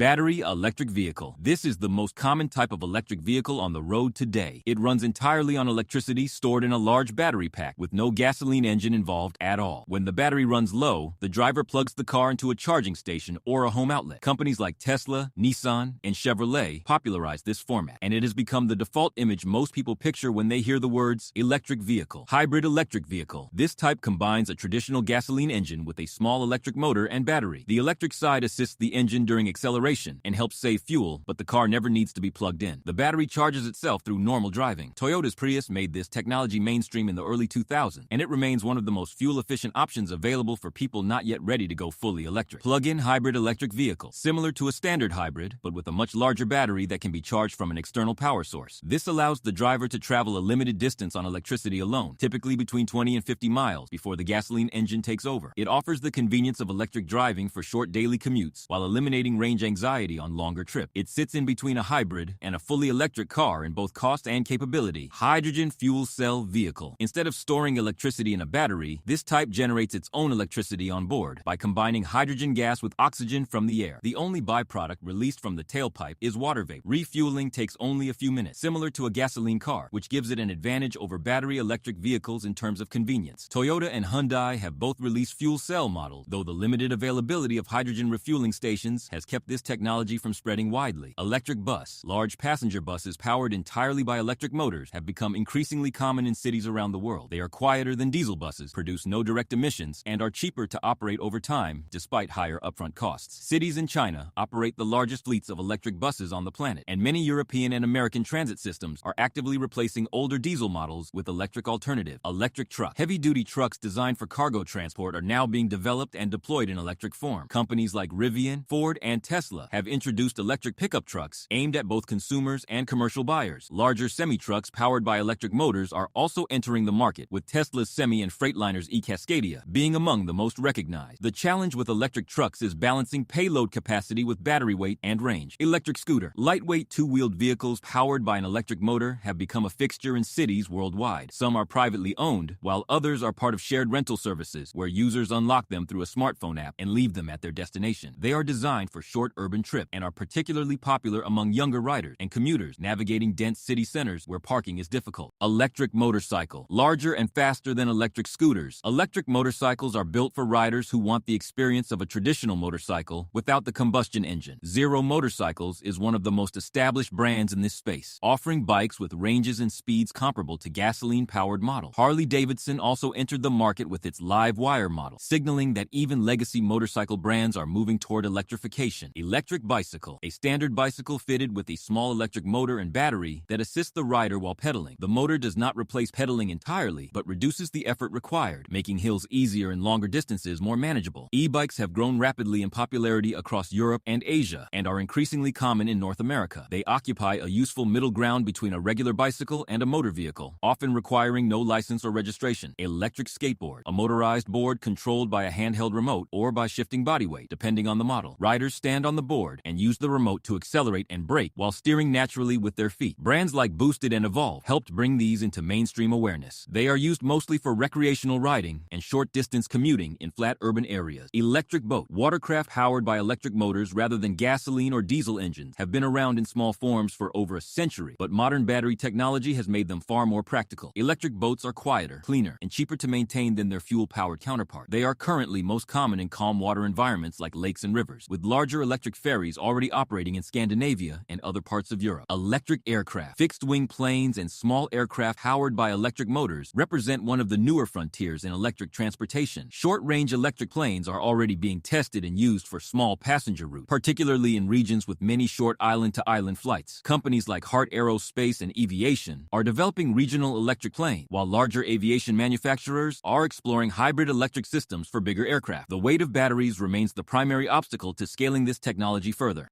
Battery electric vehicle. This is the most common type of electric vehicle on the road today. It runs entirely on electricity stored in a large battery pack with no gasoline engine involved at all. When the battery runs low, the driver plugs the car into a charging station or a home outlet. Companies like Tesla, Nissan, and Chevrolet popularized this format, and it has become the default image most people picture when they hear the words electric vehicle. Hybrid electric vehicle. This type combines a traditional gasoline engine with a small electric motor and battery. The electric side assists the engine during acceleration and helps save fuel, but the car never needs to be plugged in. The battery charges itself through normal driving. Toyota's Prius made this technology mainstream in the early 2000s, and it remains one of the most fuel-efficient options available for people not yet ready to go fully electric. Plug-in hybrid electric vehicle. Similar to a standard hybrid, but with a much larger battery that can be charged from an external power source. This allows the driver to travel a limited distance on electricity alone, typically between 20 and 50 miles before the gasoline engine takes over. It offers the convenience of electric driving for short daily commutes while eliminating range anxiety on longer trips. It sits in between a hybrid and a fully electric car in both cost and capability. Hydrogen fuel cell vehicle. Instead of storing electricity in a battery, this type generates its own electricity on board by combining hydrogen gas with oxygen from the air. The only byproduct released from the tailpipe is water vapor. Refueling takes only a few minutes, similar to a gasoline car, which gives it an advantage over battery electric vehicles in terms of convenience. Toyota and Hyundai have both released fuel cell models, though the limited availability of hydrogen refueling stations has kept this technology from spreading widely. Electric bus. Large passenger buses powered entirely by electric motors have become increasingly common in cities around the world. They are quieter than diesel buses, produce no direct emissions, and are cheaper to operate over time despite higher upfront costs. Cities in China operate the largest fleets of electric buses on the planet, and many European and American transit systems are actively replacing older diesel models with electric alternative. Electric truck. Heavy-duty trucks designed for cargo transport are now being developed and deployed in electric form. Companies like Rivian, Ford, and Tesla have introduced electric pickup trucks aimed at both consumers and commercial buyers. Larger semi-trucks powered by electric motors are also entering the market, with Tesla's Semi and Freightliner's e-Cascadia being among the most recognized. The challenge with electric trucks is balancing payload capacity with battery weight and range. Electric scooter. Lightweight two-wheeled vehicles powered by an electric motor have become a fixture in cities worldwide. Some are privately owned, while others are part of shared rental services where users unlock them through a smartphone app and leave them at their destination. They are designed for short urban trips and are particularly popular among younger riders and commuters navigating dense city centers where parking is difficult. Electric motorcycle. Larger and faster than electric scooters. Electric motorcycles are built for riders who want the experience of a traditional motorcycle without the combustion engine. Zero Motorcycles is one of the most established brands in this space, offering bikes with ranges and speeds comparable to gasoline-powered models. Harley-Davidson also entered the market with its live wire model, signaling that even legacy motorcycle brands are moving toward electrification. Electric bicycle. A standard bicycle fitted with a small electric motor and battery that assists the rider while pedaling. The motor does not replace pedaling entirely, but reduces the effort required, making hills easier and longer distances more manageable. E-bikes have grown rapidly in popularity across Europe and Asia and are increasingly common in North America. They occupy a useful middle ground between a regular bicycle and a motor vehicle, often requiring no license or registration. Electric skateboard. A motorized board controlled by a handheld remote or by shifting body weight, depending on the model. Riders stand on the board and use the remote to accelerate and brake while steering naturally with their feet. Brands like Boosted and Evolve helped bring these into mainstream awareness. They are used mostly for recreational riding and short-distance commuting in flat urban areas. Electric boat. Watercraft powered by electric motors rather than gasoline or diesel engines have been around in small forms for over a century, but modern battery technology has made them far more practical. Electric boats are quieter, cleaner, and cheaper to maintain than their fuel-powered counterpart. They are currently most common in calm water environments like lakes and rivers, with larger electric ferries already operating in Scandinavia and other parts of Europe. Electric aircraft. Fixed-wing planes and small aircraft powered by electric motors represent one of the newer frontiers in electric transportation. Short-range electric planes are already being tested and used for small passenger routes, particularly in regions with many short island-to-island flights. Companies like Heart Aerospace and Eviation are developing regional electric planes, while larger aviation manufacturers are exploring hybrid electric systems for bigger aircraft. The weight of batteries remains the primary obstacle to scaling this technology further.